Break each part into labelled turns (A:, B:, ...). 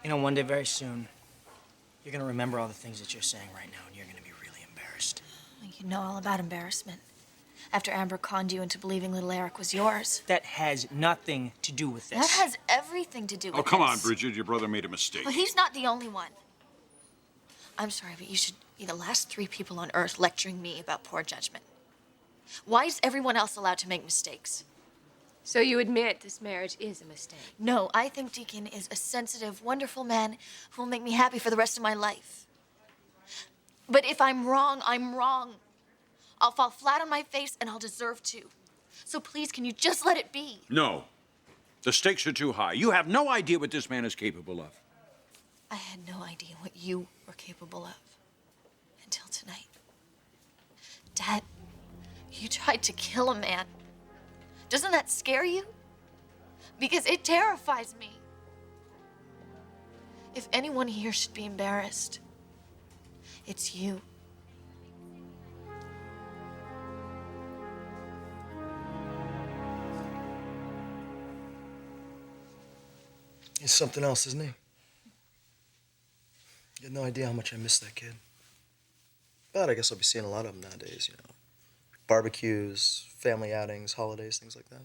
A: You know, one day very soon, you're gonna remember all the things that you're saying right now, and you're gonna be really embarrassed.
B: You know all about embarrassment. After Amber conned you into believing little Eric was yours.
A: That has nothing to do with this.
B: That has everything to do with this.
C: Oh, come on, Bridget. Your brother made a mistake.
B: Well, he's not the only one. I'm sorry, but you should be the last 3 people on Earth lecturing me about poor judgment. Why is everyone else allowed to make mistakes?
D: So you admit this marriage is a mistake?
B: No, I think Deacon is a sensitive, wonderful man who will make me happy for the rest of my life. But if I'm wrong, I'm wrong. I'll fall flat on my face and I'll deserve to. So please, can you just let it be?
C: No. The stakes are too high. You have no idea what this man is capable of.
B: I had no idea what you were capable of until tonight. Dad, you tried to kill a man. Doesn't that scare you? Because it terrifies me. If anyone here should be embarrassed, it's you.
E: He's something else, isn't he? You had no idea how much I miss that kid. But I guess I'll be seeing a lot of them nowadays, you know. Barbecues, family outings, holidays, things like that.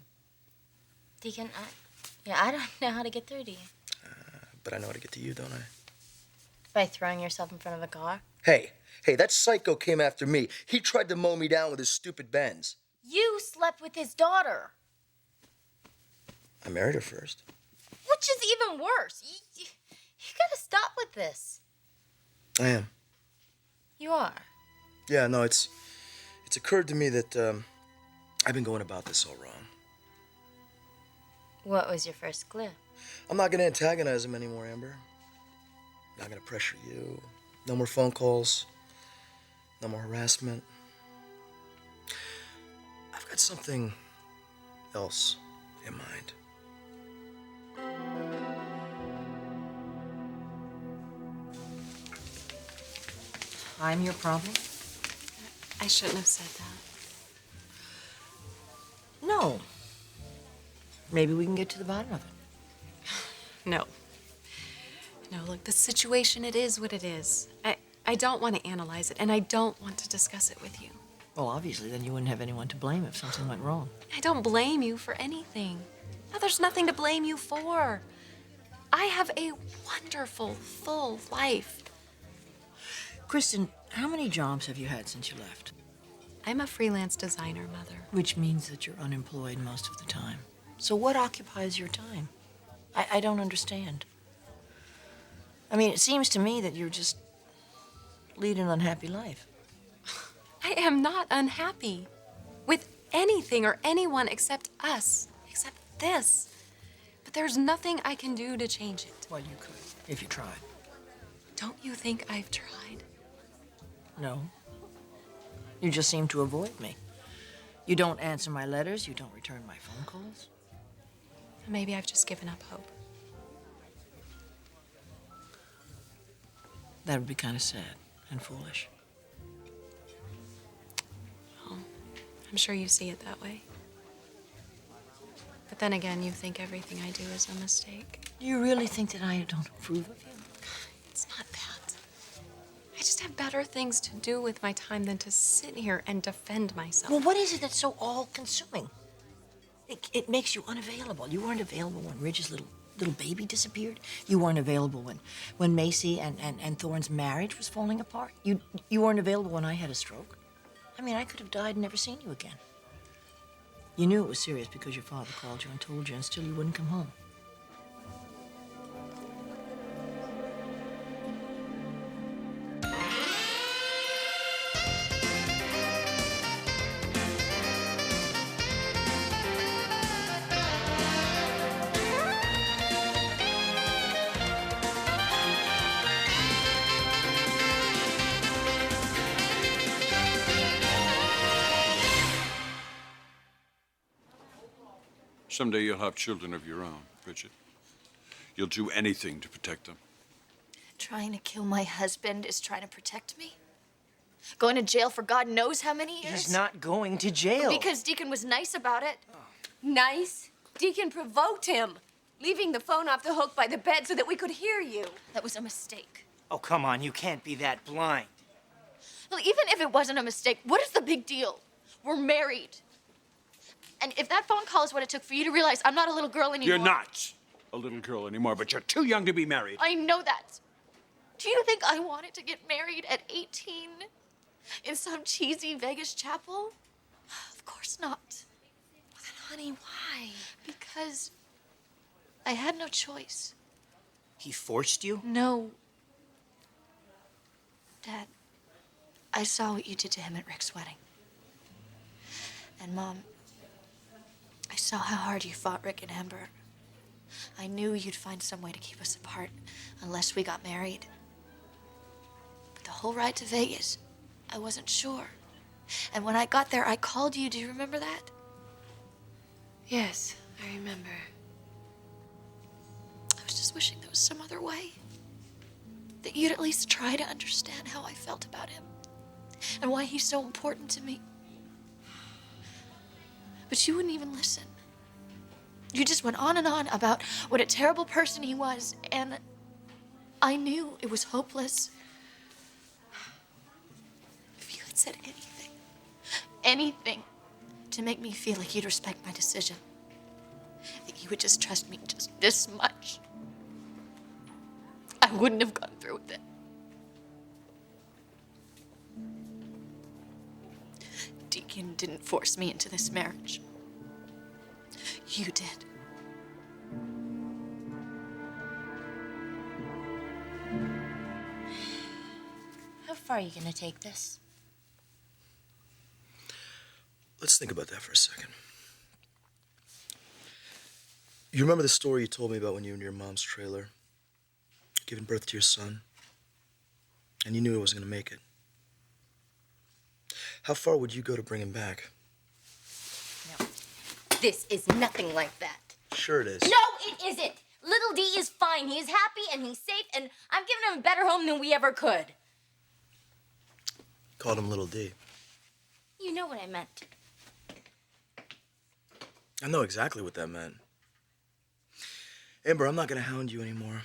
F: Deacon, I don't know how to get through to you.
E: But I know how to get to you, don't I?
F: By throwing yourself in front of a car?
E: Hey, that psycho came after me. He tried to mow me down with his stupid Benz.
F: You slept with his daughter.
E: I married her first.
F: Which is even worse. You gotta stop with this.
E: I am.
F: You are?
E: Yeah, no, it's occurred to me that I've been going about this all wrong.
F: What was your first clue?
E: I'm not gonna antagonize him anymore, Amber. Not gonna pressure you. No more phone calls. No more harassment. I've got something else in mind.
A: I'm your problem?
D: I shouldn't have said that.
A: No. Maybe we can get to the bottom of it.
D: No. No, look, the situation, it is what it is. I don't want to analyze it, and I don't want to discuss it with you.
A: Well, obviously, then you wouldn't have anyone to blame if something went wrong.
D: I don't blame you for anything. No, there's nothing to blame you for. I have a wonderful, full life.
A: Kristen, how many jobs have you had since you left?
D: I'm a freelance designer, Mother.
A: Which means that you're unemployed most of the time. So what occupies your time? I don't understand. I mean, it seems to me that you're just leading an unhappy life.
D: I am not unhappy with anything or anyone except us, except this. But there's nothing I can do to change it.
A: Well, you could, if you tried.
D: Don't you think I've tried?
A: No. You just seem to avoid me. You don't answer my letters, you don't return my phone calls.
D: Maybe I've just given up hope.
A: That would be kind of sad and foolish.
D: Well, I'm sure you see it that way. But then again, you think everything I do is a mistake.
A: Do you really think that I don't approve of you?
D: It's not that. I just have better things to do with my time than to sit here and defend myself.
A: Well, what is it that's so all-consuming? It makes you unavailable. You weren't available when Ridge's little baby disappeared. You weren't available when Macy and Thorne's marriage was falling apart. You weren't available when I had a stroke. I mean, I could have died and never seen you again. You knew it was serious because your father called you and told you, and still you wouldn't come home.
C: Someday you'll have children of your own, Bridget. You'll do anything to protect them.
B: Trying to kill my husband is trying to protect me? Going to jail for God knows how many years?
A: He's not going to jail.
B: Because Deacon was nice about it.
D: Nice? Deacon provoked him.
G: leaving the phone off the hook by the bed so that we could hear you.
B: That was a mistake.
H: Oh, come on, you can't be that blind.
B: Well, even if it wasn't a mistake, what is the big deal? We're married. And if that phone call is what it took for you to realize I'm not a little girl anymore.
C: You're not a little girl anymore, but you're too young to be married.
B: I know that. Do you think I wanted to get married at 18 in some cheesy Vegas chapel? Of course not.
D: Well, then, honey, why?
B: Because I had no choice.
H: He forced you?
B: No. Dad, I saw what you did to him at Rick's wedding. And Mom, I saw how hard you fought Rick and Amber. I knew you'd find some way to keep us apart unless we got married. But the whole ride to Vegas, I wasn't sure. And when I got there, I called you. Do you remember that?
D: Yes, I remember.
B: I was just wishing there was some other way. That you'd at least try to understand how I felt about him. And why he's so important to me. But you wouldn't even listen. You just went on and on about what a terrible person he was, and I knew it was hopeless. If you had said anything to make me feel like you'd respect my decision, that you would just trust me just this much, I wouldn't have gone through with it. Deacon didn't force me into this marriage. You did.
A: How far are you gonna take this?
E: Let's think about that for a second. You remember the story you told me about when you were in your mom's trailer, giving birth to your son, and you knew he wasn't gonna make it? How far would you go to bring him back?
F: No. This is nothing like that.
E: Sure it is.
F: No, it isn't. Little D is fine. He is happy and he's safe, and I'm giving him a better home than we ever could.
E: Called him Little D.
F: You know what I meant.
E: I know exactly what that meant. Amber, I'm not gonna hound you anymore.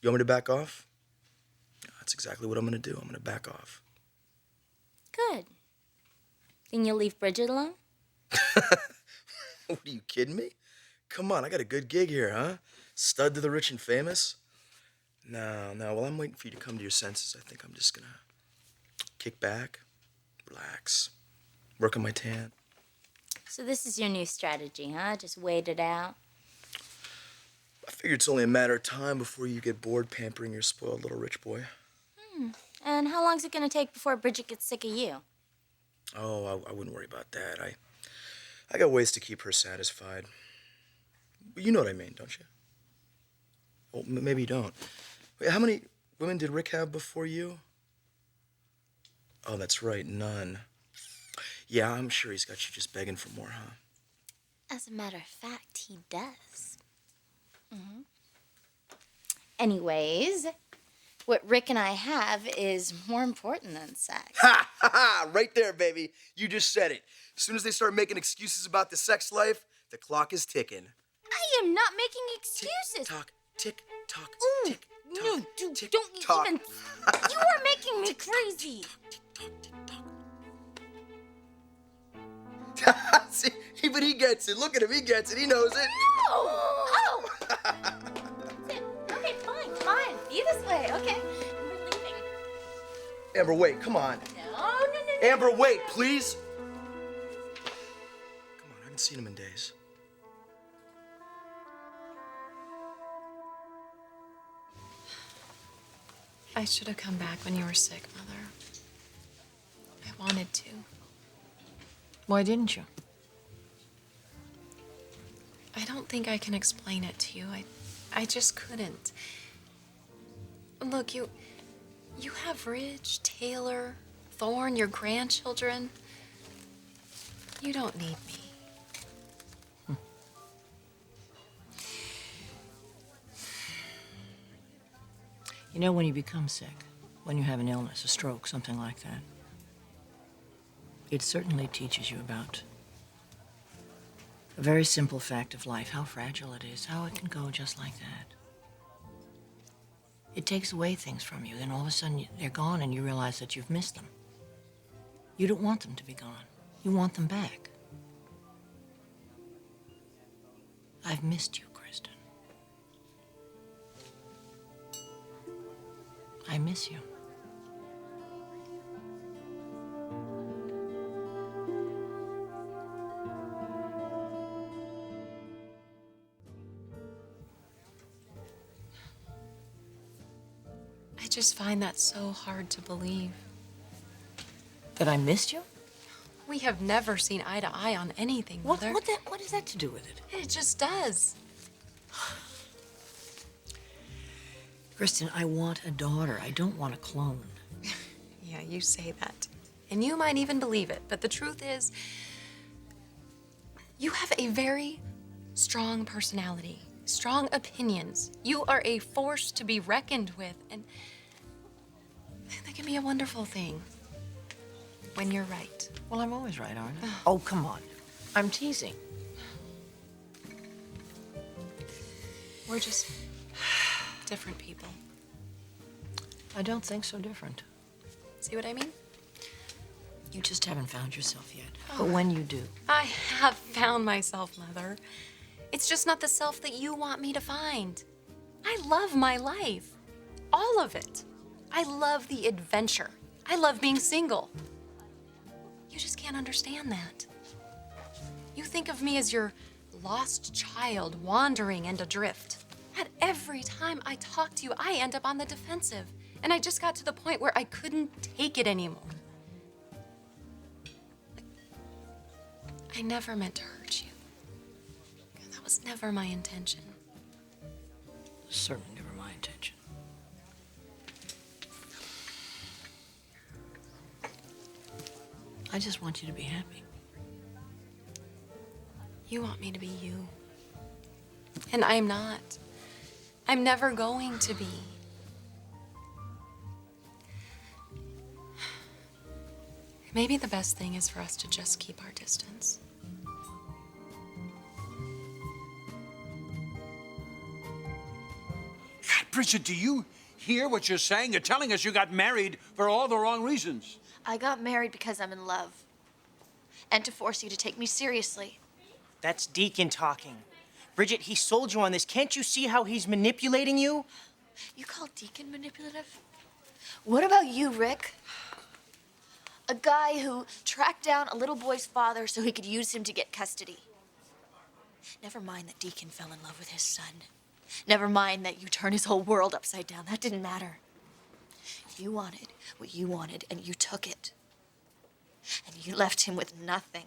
E: You want me to back off? That's exactly what I'm gonna do. I'm gonna back off.
F: Good. Then you'll leave Bridget alone?
E: What, are you kidding me? Come on, I got a good gig here, huh? Stud to the rich and famous? No, while I'm waiting for you to come to your senses, I think I'm just gonna kick back, relax, work on my tan.
F: So this is your new strategy, huh? Just wait it out?
E: I figure it's only a matter of time before you get bored pampering your spoiled little rich boy.
F: And how long's it gonna take before Bridget gets sick of you?
E: Oh, I wouldn't worry about that. I got ways to keep her satisfied. But you know what I mean, don't you? Oh, maybe you don't. Wait, how many women did Rick have before you? Oh, that's right, none. Yeah, I'm sure he's got you just begging for more, huh?
F: As a matter of fact, he does. Anyways, what Rick and I have is more important than sex.
E: Ha! Ha! Ha! Right there, baby. You just said it. As soon as they start making excuses about the sex life, the clock is ticking.
F: I am not making excuses.
E: Tock, tick, tock,
F: Ooh,
E: tick, tock,
F: no, dude,
E: tick,
F: don't
E: tock.
F: even. You are making me crazy.
E: See, even he gets it. Look at him, he gets it. He knows it.
F: No! Oh! Okay, fine. Be this way. Okay, we're leaving.
E: Amber, wait, come on.
F: No.
E: Amber, wait, please. Come on, I haven't seen him in days.
D: I should have come back when you were sick, Mother. I wanted to.
A: Why didn't you?
D: I don't think I can explain it to you. I just couldn't. Look, you have Ridge, Taylor, Thorne, your grandchildren. You don't need me.
A: You know, when you become sick, when you have an illness, a stroke, something like that, it certainly teaches you about A very simple fact of life, how fragile it is, how it can go just like that. It takes away things from you, then all of a sudden they're gone and you realize that you've missed them. You don't want them to be gone. You want them back. I've missed you, Kristen. I miss you.
D: I just find that so hard to believe.
A: That I missed you?
D: We have never seen eye to eye on anything, Mother.
A: What has that to do with it?
D: It just does.
A: Kristen, I want a daughter. I don't want a clone.
D: Yeah, you say that. And you might even believe it, but the truth is, you have a very strong personality, strong opinions. You are a force to be reckoned with, and that can be a wonderful thing when you're right.
A: Well, I'm always right, aren't I? Oh, come on. I'm teasing.
D: We're just different people.
A: I don't think so different.
D: See what I mean?
A: You just haven't found yourself yet. But when you do,
D: I have found myself, Mother. It's just not the self that you want me to find. I love my life. All of it. I love the adventure. I love being single. You just can't understand that. You think of me as your lost child, wandering and adrift. At every time I talk to you, I end up on the defensive. And I just got to the point where I couldn't take it anymore. I never meant to hurt you. That was never my intention.
A: certainly never my intention. I just want you to be happy.
D: You want me to be you. And I'm not. I'm never going to be. Maybe the best thing is for us to just keep our distance.
C: God, Bridget, do you hear what you're saying? You're telling us you got married for all the wrong reasons.
B: I got married because I'm in love. And to force you to take me seriously.
H: That's Deacon talking. Bridget, he sold you on this. Can't you see how he's manipulating you?
B: You call Deacon manipulative? What about you, Rick? A guy who tracked down a little boy's father so he could use him to get custody. Never mind that Deacon fell in love with his son. Never mind that you turned his whole world upside down. That didn't matter. You wanted what you wanted, and you took it. And you left him with nothing.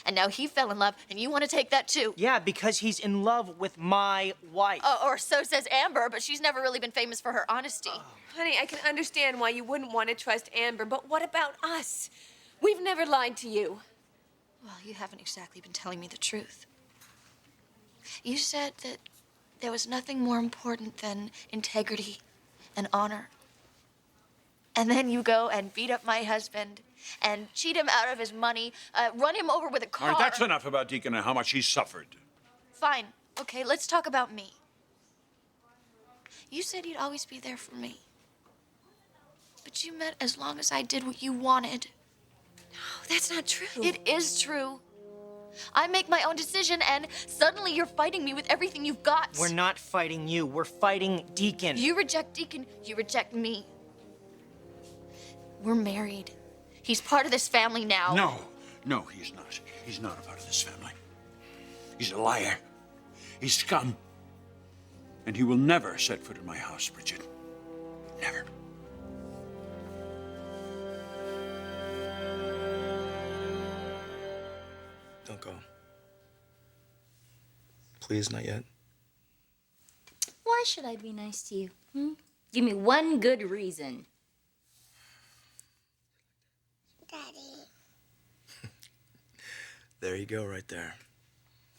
B: And now he fell in love, and you want to take that too.
H: Yeah, because he's in love with my wife.
B: Or so says Amber, but she's never really been famous for her honesty.
G: Honey, I can understand why you wouldn't want to trust Amber, but what about us? We've never lied to you.
B: Well, you haven't exactly been telling me the truth. You said that there was nothing more important than integrity and honor. And then you go and beat up my husband and cheat him out of his money, run him over with a car.
C: All right, that's enough about Deacon and how much he's suffered.
B: Fine. Okay, let's talk about me. You said you'd always be there for me. But you meant as long as I did what you wanted.
G: No, that's not true.
B: It is true. I make my own decision, and suddenly you're fighting me with everything you've got.
H: We're not fighting you. We're fighting Deacon.
B: You reject Deacon, you reject me. We're married. He's part of this family now.
C: No, he's not. He's not a part of this family. He's a liar. He's scum. And he will never set foot in my house, Bridget. Never.
E: Don't go. Please, not yet.
F: Why should I be nice to you? Give me one good reason.
E: There you go, right there.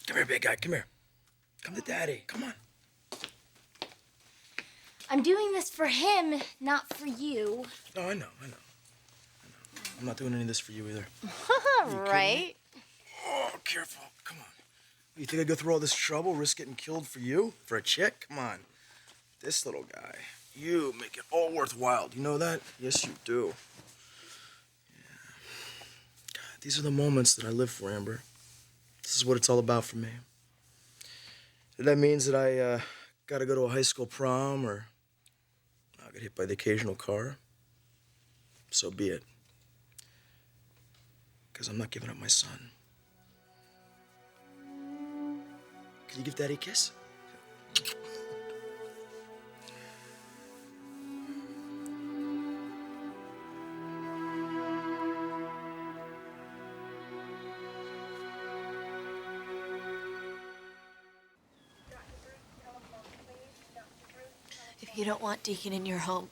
E: Come here, big guy. Come here. Come to Daddy. Come on.
F: I'm doing this for him, not for you.
E: No, I know. I'm not doing any of this for you either.
F: Right?
E: Oh, careful. Come on. You think I'd go through all this trouble, risk getting killed for you? For a chick? Come on. This little guy. You make it all worthwhile. Do you know that? Yes, you do. Yeah. God, these are the moments that I live for, Amber. This is what it's all about for me. If that means that I gotta go to a high school prom or I'll get hit by the occasional car, so be it. Because I'm not giving up my son. Can you give Daddy a kiss?
B: If you don't want Deacon in your home,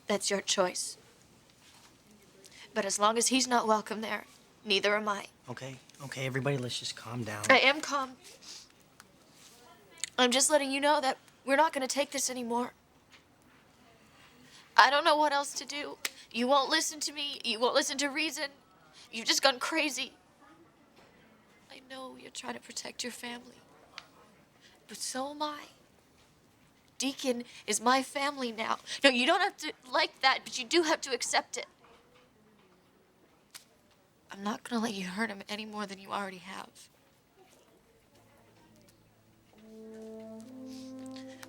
B: that's your choice. But as long as he's not welcome there, neither am I.
H: Okay, everybody, let's just calm down.
B: I am calm. I'm just letting you know that we're not going to take this anymore. I don't know what else to do. You won't listen to me. You won't listen to reason. You've just gone crazy. I know you're trying to protect your family, but so am I. Deacon is my family now. No, you don't have to like that, but you do have to accept it. I'm not gonna let you hurt him any more than you already have.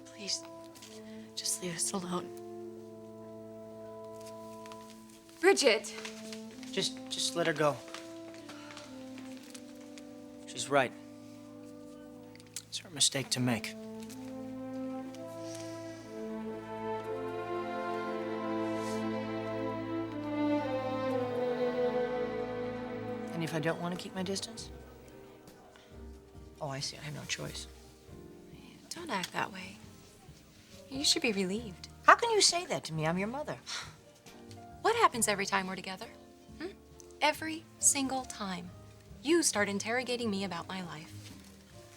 B: Please, just leave us alone.
G: Bridget.
H: Just let her go. She's right. It's her mistake to make.
A: And if I don't want to keep my distance? Oh, I see. I have no choice.
D: Don't act that way. You should be relieved.
A: How can you say that to me? I'm your mother.
D: What happens every time we're together? Every single time. You start interrogating me about my life.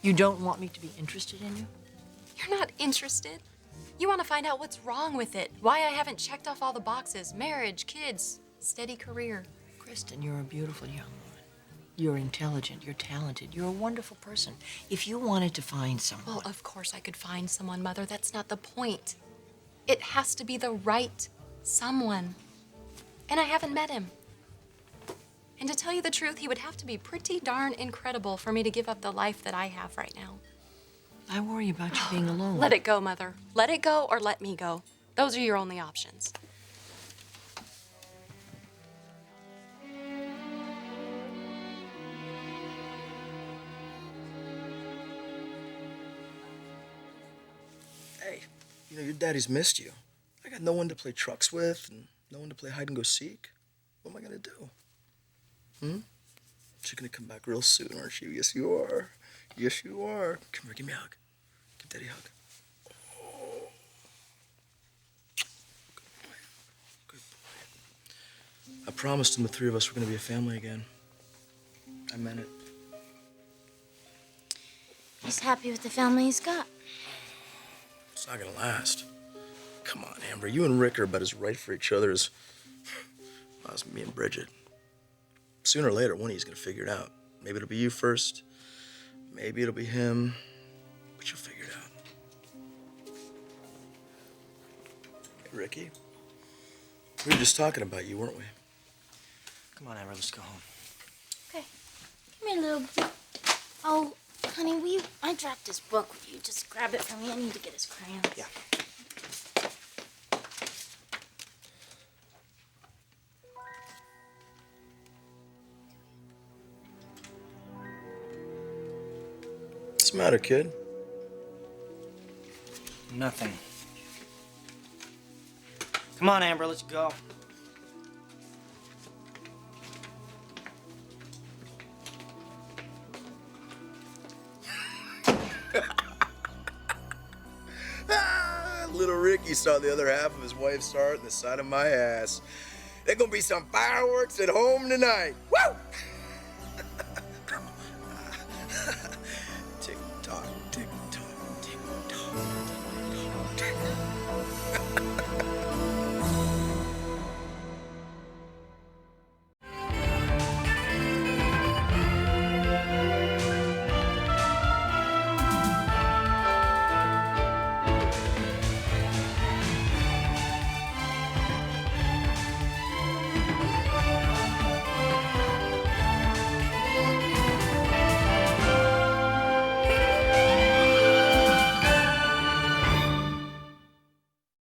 A: You don't want me to be interested in you?
D: You're not interested. You want to find out what's wrong with it. Why I haven't checked off all the boxes. Marriage, kids, steady career.
A: Kristen, you're a beautiful young woman. You're intelligent, you're talented, you're a wonderful person. If you wanted to find someone...
D: Well, of course I could find someone, Mother. That's not the point. It has to be the right someone. And I haven't met him. And to tell you the truth, he would have to be pretty darn incredible for me to give up the life that I have right now.
A: I worry about you being alone.
D: Let it go, Mother. Let it go or let me go. Those are your only options.
E: Hey, you know, your daddy's missed you. I got no one to play trucks with and no one to play hide and go seek. What am I gonna do? She's gonna come back real soon, aren't you? Yes, you are. Yes, you are. Come here, give me a hug. Give Daddy a hug. Oh. Good boy. Good boy. I promised him the three of us were gonna be a family again. I meant it.
F: He's happy with the family he's got.
E: It's not gonna last. Come on, Amber. You and Rick are about as right for each other as me and Bridget. Sooner or later, one of you's gonna figure it out. Maybe it'll be you first. Maybe it'll be him. But you'll figure it out. Hey, Ricky. We were just talking about you, weren't we?
H: Come on, Amber, let's go home.
F: Okay. Give me a little bit. Oh, honey, I dropped this book. Will you just grab it for me? I need to get his crayons.
H: Yeah.
E: What's the matter, kid?
H: Nothing. Come on, Amber, let's go.
E: Little Ricky saw the other half of his wife's heart in the side of my ass. There's gonna be some fireworks at home tonight. Woo!